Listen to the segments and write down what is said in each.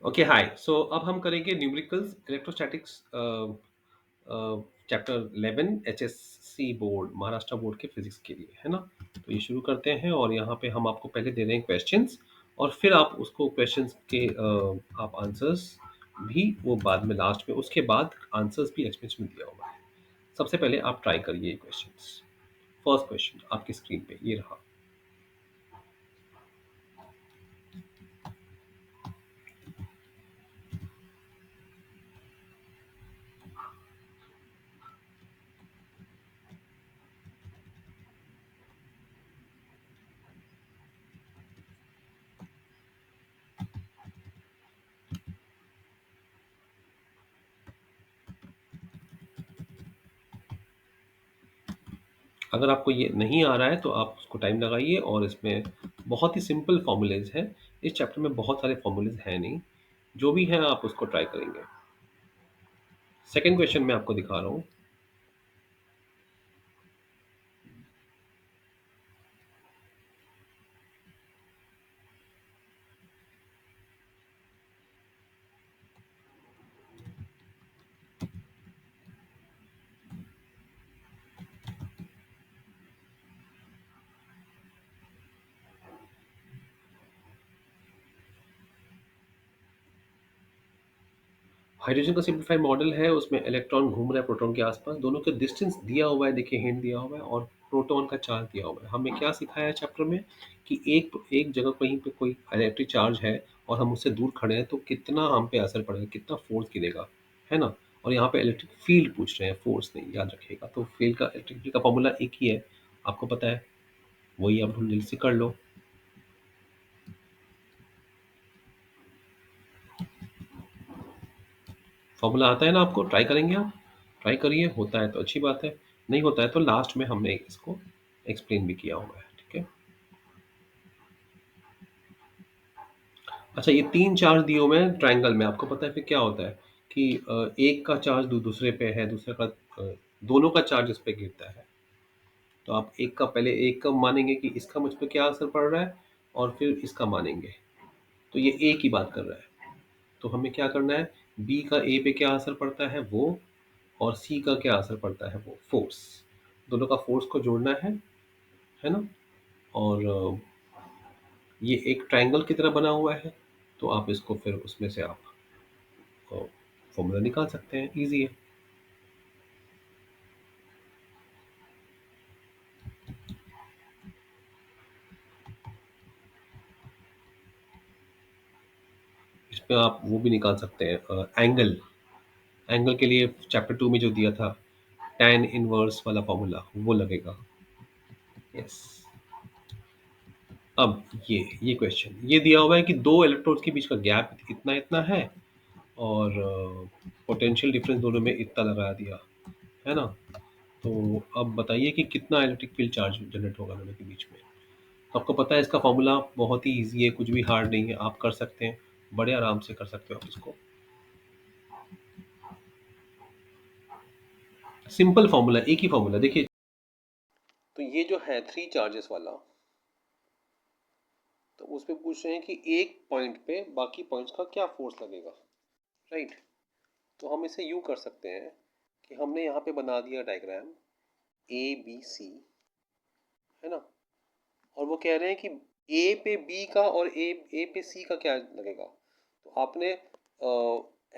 Okay hi. सो अब हम करेंगे numericals electrostatics chapter 11 HSC board Maharashtra board के फिजिक्स के लिए, है ना। तो ये शुरू करते हैं और यहाँ पे हम आपको पहले दे रहे हैं क्वेश्चंस और फिर आप उसको क्वेश्चंस के आप आंसर्स भी वो बाद में लास्ट में उसके बाद आंसर्स भी एक्सप्लेनेशन में दिया हुआ है। सबसे पहले आप ट्राई करिए क्वेश्चंस। फर्स्ट क्वेश्चन आपकी स्क्रीन पे ये रहा। अगर आपको ये नहीं आ रहा है तो आप उसको टाइम लगाइए और इसमें बहुत ही सिंपल फॉर्मूलेज हैं। इस चैप्टर में बहुत सारे फॉर्मूलेज हैं नहीं, जो भी हैं आप उसको ट्राई करेंगे। सेकंड क्वेश्चन मैं आपको दिखा रहा हूँ। हाइड्रोजन का सिंप्लीफाइड मॉडल है, उसमें इलेक्ट्रॉन घूम रहा है प्रोटॉन के आसपास, दोनों का डिस्टेंस दिया हुआ है, देखिए हिंट दिया हुआ है और प्रोटॉन का चार्ज दिया हुआ है। हमें क्या सिखाया है चैप्टर में कि एक एक जगह कहीं पे कोई इलेक्ट्रिक चार्ज है और हम उससे दूर खड़े हैं तो कितना हम पे असर पड़ेगा, कितना फोर्स गिरेगा, है ना। और यहाँ पे इलेक्ट्रिक फील्ड पूछ रहे हैं, फोर्स नहीं, याद रखिएगा। तो फील्ड का इलेक्ट्रिक फील्ड का फॉर्मूला एक ही है, आपको पता है, वही आप जल्दी से कर लो। फॉर्मूला आता है ना आपको, ट्राई करेंगे आप, ट्राई करिए, होता है तो अच्छी बात है, नहीं होता है तो लास्ट में हमने इसको एक्सप्लेन भी किया हुआ है, ठीक है। अच्छा, ये तीन चार्ज दिए हुए हैं ट्रायंगल में, आपको पता है फिर क्या होता है कि एक का चार्ज दूसरे पे है, दूसरे का दोनों का चार्ज इस पे गिरता है। तो आप एक का पहले एक का मानेंगे कि इसका मुझ पे क्या असर पड़ रहा है और फिर इसका मानेंगे, तो ये ए की बात कर रहा है। तो हमें क्या करना है, बी का ए पे क्या असर पड़ता है वो, और सी का क्या असर पड़ता है वो, फोर्स। दोनों का फोर्स को जोड़ना है ना। और ये एक ट्रायंगल की तरह बना हुआ है, तो आप इसको फिर उसमें से आप फॉर्मूला निकाल सकते हैं, इजी है। इसमें आप वो भी निकाल सकते हैं, एंगल। एंगल के लिए चैप्टर 2 में जो दिया था tan इनवर्स वाला फॉर्मूला वो लगेगा। यस। अब ये क्वेश्चन ये दिया हुआ है कि दो इलेक्ट्रोड्स के बीच का गैप इतना इतना है और पोटेंशियल डिफरेंस दोनों में इतना लगा दिया, है ना। तो अब बताइए कि कितना इलेक्ट्रिक फील्ड चार्ज जनरेट होगा दोनों के बीच में। तो आपको पता है इसका फॉर्मूला बहुत ही इजी है, कुछ भी हार्ड नहीं है, आप कर सकते हैं, बड़े आराम से कर सकते हो आप इसको। सिंपल फॉर्मूला, एक ही फॉर्मूला देखिए। तो ये जो है थ्री चार्जेस वाला, तो उसपे पूछ रहे हैं कि एक पॉइंट पे बाकी पॉइंट्स का क्या फोर्स लगेगा, राइट। तो हम इसे यूँ कर सकते हैं कि हमने यहाँ पे बना दिया डायग्राम ए बी सी, है ना। और वो कह रहे हैं कि ए पे बी का और ए पे सी का क्या लगेगा। तो आपने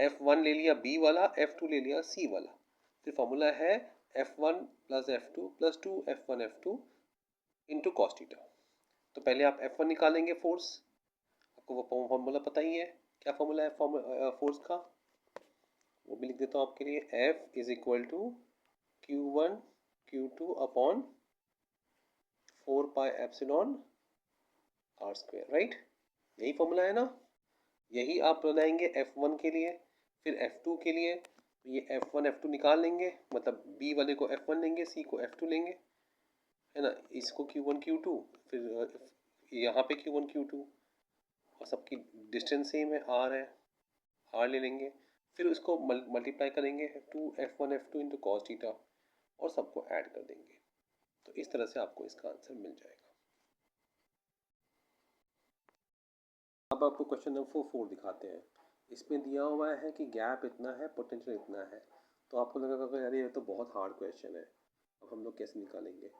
F1 ले लिया बी वाला, F2 ले लिया सी वाला, फिर फॉर्मूला है F1 plus F2 plus 2 F1 F2 into cos theta. तो पहले आप F1 निकालेंगे फोर्स, आपको वो फॉर्मूला पता ही है, क्या फॉर्मूला है फोर्स का, वो भी लिख देता हूँ आपके लिए। F is equal to Q1 Q2 upon 4 pi epsilon r square, right. यही फॉर्मूला है ना। यही आप बनाएंगे F1 के लिए, फिर F2 के लिए। तो ये F1 F2 निकाल लेंगे, मतलब B वाले को F1 लेंगे, C को F2 लेंगे, है ना। इसको Q1 Q2, फिर यहाँ पे Q1 Q2, और सबकी डिस्टेंस सेम है, R ले लेंगे। फिर उसको मल्टीप्लाई करेंगे 2 F1 F2 into cos theta और सबको ऐड कर देंगे। तो इस तरह से आपको इसका आंसर मिल जाएगा। अब आपको क्वेश्चन नंबर 4 दिखाते हैं। इसमें दिया हुआ है कि गैप इतना है, पोटेंशियल इतना है, तो आपको लगेगा कि अरे ये तो बहुत हार्ड क्वेश्चन है, अब हम लोग कैसे निकालेंगे।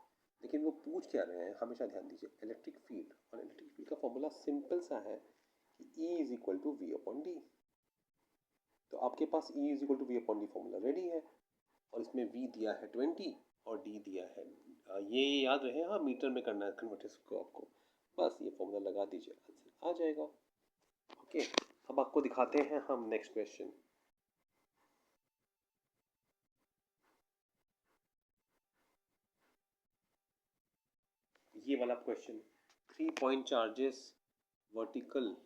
लेकिन वो पूछ क्या रहे हैं, हमेशा ध्यान दीजिए, इलेक्ट्रिक फील्ड, और इलेक्ट्रिक फील्ड का फॉर्मूला सिंपल सा है कि E is equal to V upon d. तो आपके पास E is equal to V upon d formula ready है, और इसमें V दिया है 20 और D दिया है, ये याद रहे, हाँ मीटर में करना है कन्वर्ट इसको आपको, बस ये फॉर्मूला लगा दीजिए, आंसर आ जाएगा। ओके, अब आपको दिखाते हैं हम नेक्स्ट क्वेश्चन। ये वाला क्वेश्चन 3 पॉइंट चार्जेस वर्टिकल,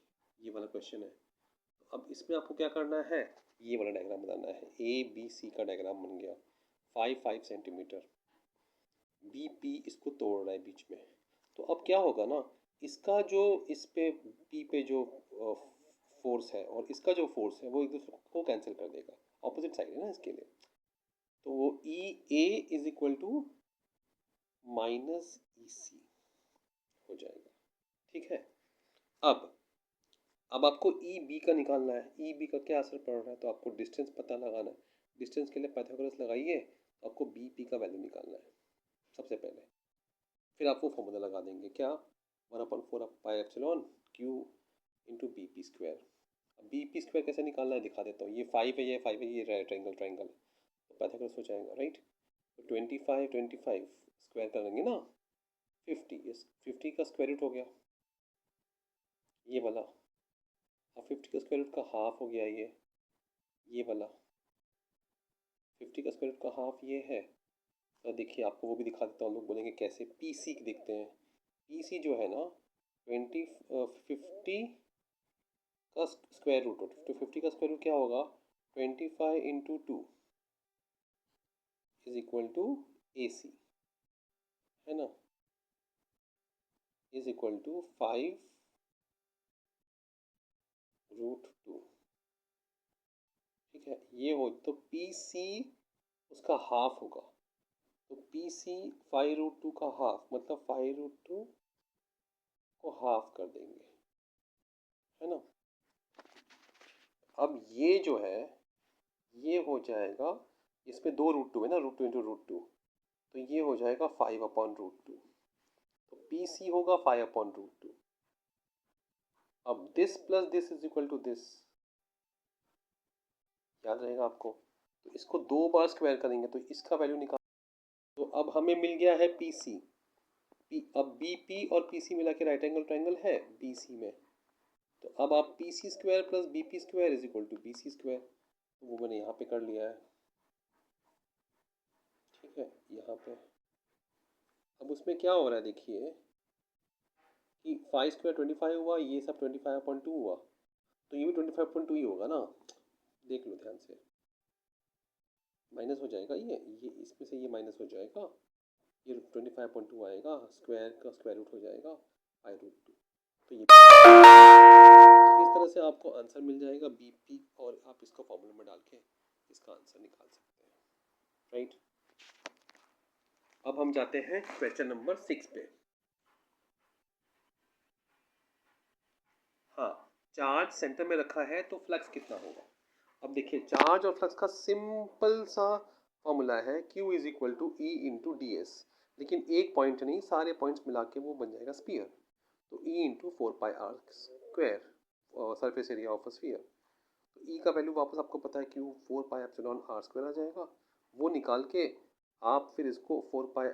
ये वाला क्वेश्चन है। अब इसमें आपको क्या करना है, ये वाला डायग्राम बनाना है। ए बी सी का डायग्राम बन गया, 5 सेंटीमीटर, बी पी इसको तोड़ रहा है बीच में। तो अब क्या होगा ना, इसका जो इस पे पी पे जो फोर्स है और इसका जो फोर्स है वो एक दूसरे को कैंसिल कर देगा, ऑपोजिट साइड है ना इसके लिए। तो वो ई ए इज इक्वल टू माइनस ई सी हो जाएगा, ठीक है। अब आपको ई बी का निकालना है, ई बी का क्या असर पड़ रहा है, तो आपको डिस्टेंस पता लगाना है। डिस्टेंस के लिए पाइथागोरस लगाइए, तो आपको बी पी का वैल्यू निकालना है सबसे पहले, फिर आप वो फॉर्मूला लगा देंगे, क्या 1/4 pi epsilon q into B P square. अब बी पी स्क्वायर कैसे निकालना है दिखा देता हूँ, ये 5 है, ये 5 है, ये ट्रायंगल ट्रायंगल, तो पाइथागोरस हो जाएगा, राइट। तो 25 स्क्वायर करेंगे ना 50, इस 50 का स्क्वायर रूट हो गया ये वाला, अब 50 का स्क्वायर रूट का हाफ हो गया ये वाला, 50 का स्क्वायर रूट का हाफ ये है। तो देखिए आपको वो भी दिखा देता हूँ, लोग बोलेंगे कैसे, पी सी देखते हैं। पी सी जो है ना 50 का स्क्वायर रूट, तो 50 का स्क्वायर रूट क्या होगा, 25 इंटू 2 इज इक्वल टू ए सी, है ना, इज इक्वल टू 5√2, ठीक है। ये हो तो पी सी उसका हाफ होगा, तो पी सी 5√2 का हाफ, मतलब 5√2 को हाफ कर देंगे, है ना। अब ये जो है ये हो जाएगा, इसमें 2√2 है ना, √2 इंटू √2, तो ये हो जाएगा 5/√2, तो पी सी होगा 5/√2। अब this plus this is equal to this, याद रहेगा आपको। तो इसको 2 बार स्क्वायर करेंगे तो इसका वैल्यू निकाल, तो अब हमें मिल गया है पी सी। अब बी पी और पी सी मिला के राइट एंगल ट्राइंगल है बी सी में, तो अब आप P C square plus B P square is equal to B C square, वो मैंने यहाँ पे कर लिया है, ठीक है, यहाँ पे। अब उसमें क्या हो रहा है देखिए कि 5 स्क्वायर 25 हुआ, ये सब 25/2 हुआ, तो ये भी 25/2 ही होगा ना, देख लो ध्यान से, माइनस हो जाएगा ये इसमें से ये माइनस हो जाएगा, ये 25/2 आएगा, स्क्वायर का स्क्वायर रूट हो जाएगा 5√2, तो ये इस तरह से आपको आंसर मिल जाएगा बी पी, और आप इसको फॉर्मूले में डाल के इसका आंसर निकाल सकते हैं, राइट। अब हम जाते हैं क्वेश्चन नंबर 6 पे। हाँ, चार्ज सेंटर में रखा है तो फ्लक्स कितना होगा। अब देखिए चार्ज और फ्लक्स का सिंपल सा फॉर्मूला है, Q is equal to E into d s, लेकिन एक पॉइंट नहीं, सारे पॉइंट्स मिला के वो बन जाएगा स्फीयर, तो E into 4πr square surface area of a sphere. तो E का वैल्यू वापस आपको पता है, Q 4πε r स्क्वायर आ जाएगा, वो निकाल के आप फिर इसको 4πε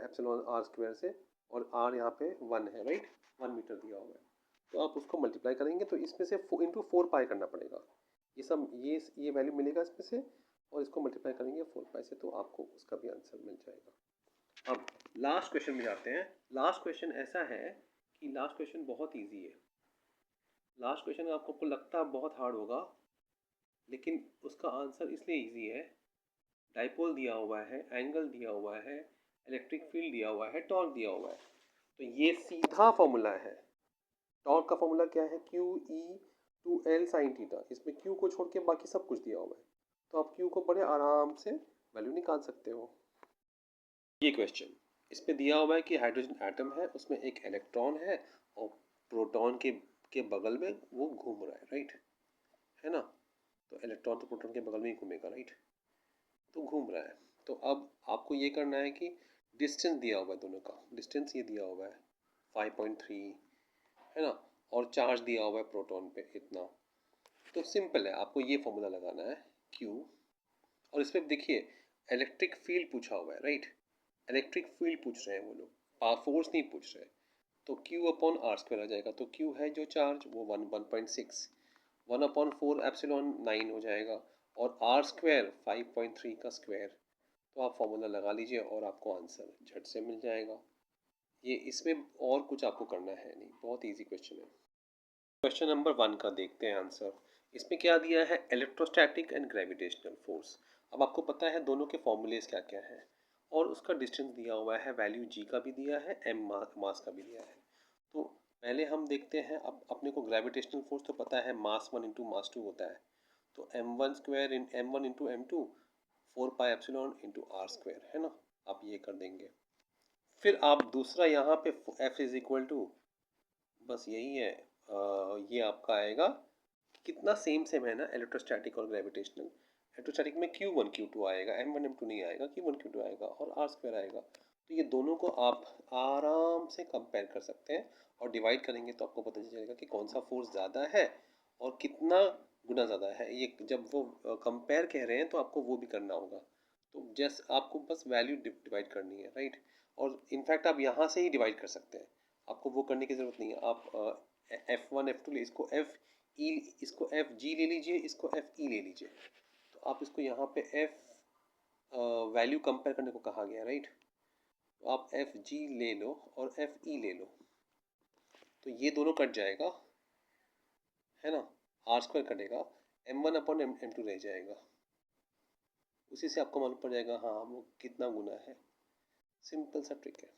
r स्क्वायर से, और r यहाँ पे 1 है, राइट, 1 मीटर दिया हुआ है, तो आप उसको मल्टीप्लाई करेंगे तो इसमें से इंटू 4π करना पड़ेगा, ये सब ये वैल्यू मिलेगा इसमें से, और इसको मल्टीप्लाई करेंगे 4π से, तो आपको उसका भी आंसर मिल जाएगा। अब लास्ट क्वेश्चन में जाते हैं। लास्ट क्वेश्चन ऐसा है कि लास्ट क्वेश्चन बहुत ईजी है। लास्ट क्वेश्चन आपको लगता है बहुत हार्ड होगा, लेकिन उसका आंसर इसलिए ईजी है, डाइपोल दिया हुआ है, एंगल दिया हुआ है, इलेक्ट्रिक फील्ड दिया हुआ है, टॉर्क दिया हुआ है, तो ये सीधा फॉर्मूला है। टॉर्क का फॉर्मूला क्या है, q E two l sine theta, इसमें क्यू को छोड़ के बाकी सब कुछ दिया हुआ है, तो आप क्यू को बड़े आराम से वैल्यू निकाल सकते हो। ये क्वेश्चन इस पे दिया हुआ है कि हाइड्रोजन एटम है, उसमें एक इलेक्ट्रॉन है और प्रोटॉन के बगल में वो घूम रहा है, राइट, है ना। तो इलेक्ट्रॉन तो प्रोटॉन के बगल में ही घूमेगा, राइट। तो घूम रहा है। तो अब आपको ये करना है कि डिस्टेंस दिया हुआ है दोनों का, डिस्टेंस ये दिया हुआ है 5.3, है ना, और चार्ज दिया हुआ है प्रोटॉन पे इतना। तो सिंपल है, आपको ये फॉर्मूला लगाना है Q, और इस पर देखिए इलेक्ट्रिक फील्ड पूछा हुआ है, राइट। इलेक्ट्रिक फील्ड पूछ रहे हैं वो लोग, फोर्स नहीं पूछ रहे। तो Q अपॉन आर स्क्वायर आ जाएगा। तो Q है जो चार्ज वो 1.6, 1/4 एप्सिलॉन 9 हो जाएगा, और आर स्क्वायर 5.3 का स्क्वायर। तो आप फॉर्मूला लगा लीजिए और आपको आंसर झट से मिल जाएगा। ये इसमें और कुछ आपको करना है नहीं, बहुत इजी क्वेश्चन है। क्वेश्चन नंबर 1 का देखते हैं आंसर। इसमें क्या दिया है, इलेक्ट्रोस्टैटिक एंड ग्रेविटेशनल फोर्स। अब आपको पता है दोनों के फॉर्मूलेस क्या क्या हैं, और उसका डिस्टेंस दिया हुआ है, वैल्यू जी का भी दिया है, एम मास का भी दिया है। तो पहले हम देखते हैं, अब अपने को ग्रेविटेशनल फोर्स तो पता है, मास 1 इंटू मास 2 होता है। तो m1 square in m1 into m2 4 pi epsilon into r square, है ना। आप ये कर देंगे। फिर आप दूसरा यहाँ पे F इज इक्वल टू, बस यही है, ये आपका आएगा कितना सेम सेम है ना, इलेक्ट्रोस्टैटिक और ग्रेविटेशनल। इलेक्ट्रोस्टैटिक में Q1 Q2 आएगा, M1 M2 नहीं आएगा, Q1 Q2 आएगा, और आर स्क्वायर आएगा। तो ये दोनों को आप आराम से कंपेयर कर सकते हैं, और डिवाइड करेंगे तो आपको पता चलेगा कि कौन सा फोर्स ज़्यादा है और कितना गुना ज़्यादा है। ये जब वो कंपेयर कह रहे हैं तो आपको वो भी करना होगा। तो जस्ट आपको बस वैल्यू डिवाइड करनी है, राइट। और इनफैक्ट आप यहाँ से ही डिवाइड कर सकते हैं, आपको वो करने की ज़रूरत नहीं है। आप F1 F2 इसको F ई, इसको एफ जी ले लीजिए, इसको एफ ई ले लीजिए। तो आप इसको यहाँ पे एफ वैल्यू कंपेयर करने को कहा गया, राइट। तो आप एफ जी ले लो और एफ ई ले लो, तो ये दोनों कट जाएगा, है ना। आर स्क्वायर कटेगा, m1 अपॉन m2 रह जाएगा। उसी से आपको मालूम पड़ जाएगा हाँ वो कितना गुना है। सिंपल सा ट्रिक है।